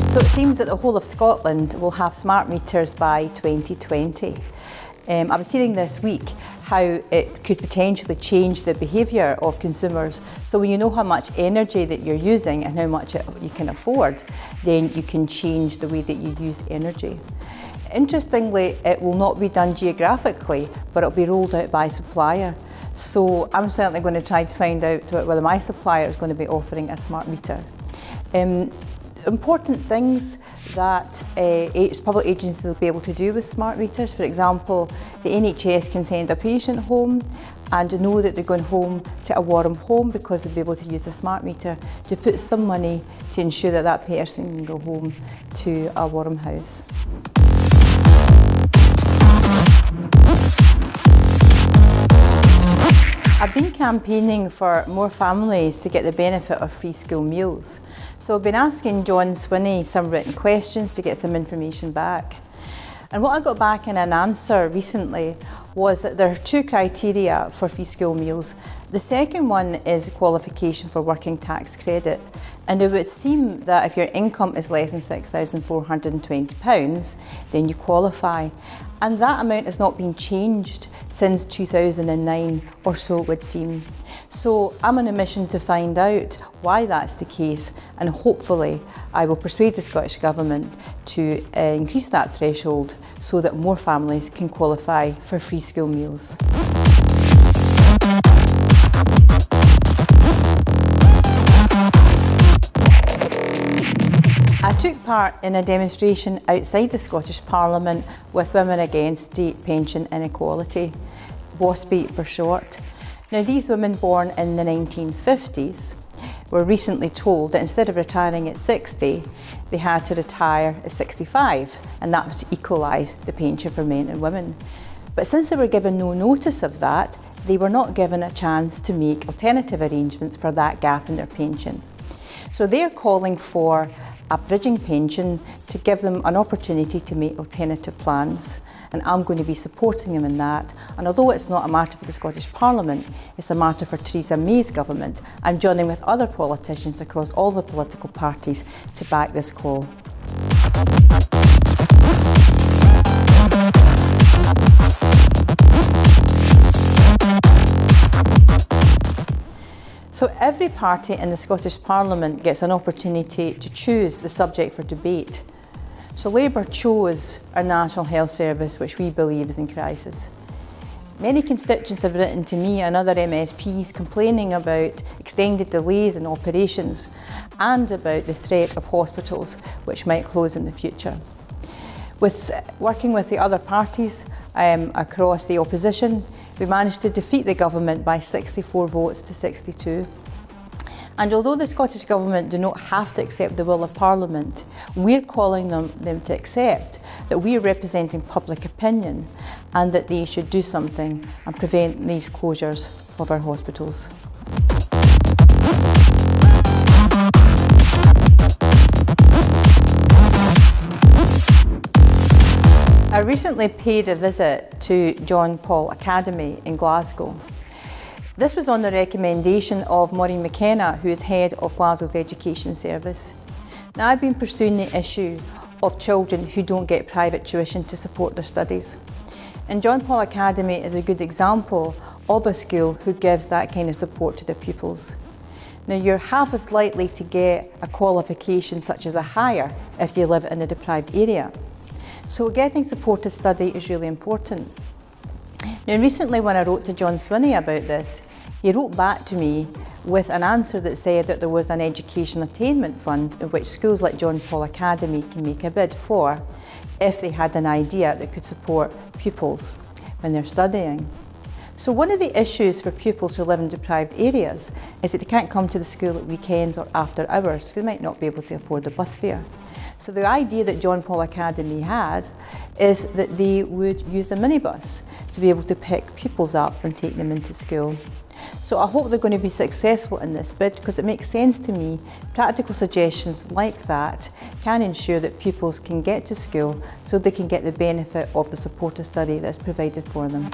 So it seems that the whole of Scotland will have smart meters by 2020. I was hearing this week how it could potentially change the behaviour of consumers. So when you know how much energy that you're using and how much you can afford, then you can change the way that you use energy. Interestingly, it will not be done geographically, but it'll be rolled out by supplier. So I'm certainly going to try to find out whether my supplier is going to be offering a smart meter. Important things that public agencies will be able to do with smart meters. For example, the NHS can send a patient home and know that they're going home to a warm home because they'll be able to use a smart meter to put some money to ensure that that person can go home to a warm house. I've been campaigning for more families to get the benefit of free school meals. So I've been asking John Swinney some written questions to get some information back. And what I got back in an answer recently was that there are two criteria for free school meals. The second one is qualification for working tax credit. And it would seem that if your income is less than £6,420, then you qualify. And that amount has not been changed since 2009, or so it would seem. So I'm on a mission to find out why that's the case, and hopefully I will persuade the Scottish Government to increase that threshold so that more families can qualify for free school meals. I took part in a demonstration outside the Scottish Parliament with Women Against State Pension Inequality, WASPI for short. Now, these women born in the 1950s were recently told that instead of retiring at 60, they had to retire at 65, and that was to equalise the pension for men and women. But since they were given no notice of that, they were not given a chance to make alternative arrangements for that gap in their pension. So they're calling for a bridging pension to give them an opportunity to make alternative plans. And I'm going to be supporting them in that. And although it's not a matter for the Scottish Parliament, it's a matter for Theresa May's government. I'm joining with other politicians across all the political parties to back this call. So every party in the Scottish Parliament gets an opportunity to choose the subject for debate. So Labour chose our National Health Service, which we believe is in crisis. Many constituents have written to me and other MSPs complaining about extended delays in operations and about the threat of hospitals which might close in the future. Working with the other parties across the opposition, we managed to defeat the government by 64 votes to 62. And although the Scottish Government do not have to accept the will of Parliament, we're calling them to accept that we are representing public opinion and that they should do something and prevent these closures of our hospitals. I recently paid a visit to John Paul Academy in Glasgow. This was on the recommendation of Maureen McKenna, who is head of Glasgow's Education Service. Now, I've been pursuing the issue of children who don't get private tuition to support their studies. And John Paul Academy is a good example of a school who gives that kind of support to their pupils. Now, you're half as likely to get a qualification such as a higher if you live in a deprived area. So getting supported study is really important. Now, recently when I wrote to John Swinney about this, he wrote back to me with an answer that said that there was an education attainment fund in which schools like John Paul Academy can make a bid for if they had an idea that could support pupils when they're studying. So one of the issues for pupils who live in deprived areas is that they can't come to the school at weekends or after hours, so they might not be able to afford the bus fare. So the idea that John Paul Academy had is that they would use the minibus to be able to pick pupils up and take them into school. So I hope they're going to be successful in this bid, because it makes sense to me. Practical suggestions like that can ensure that pupils can get to school so they can get the benefit of the supported study that's provided for them.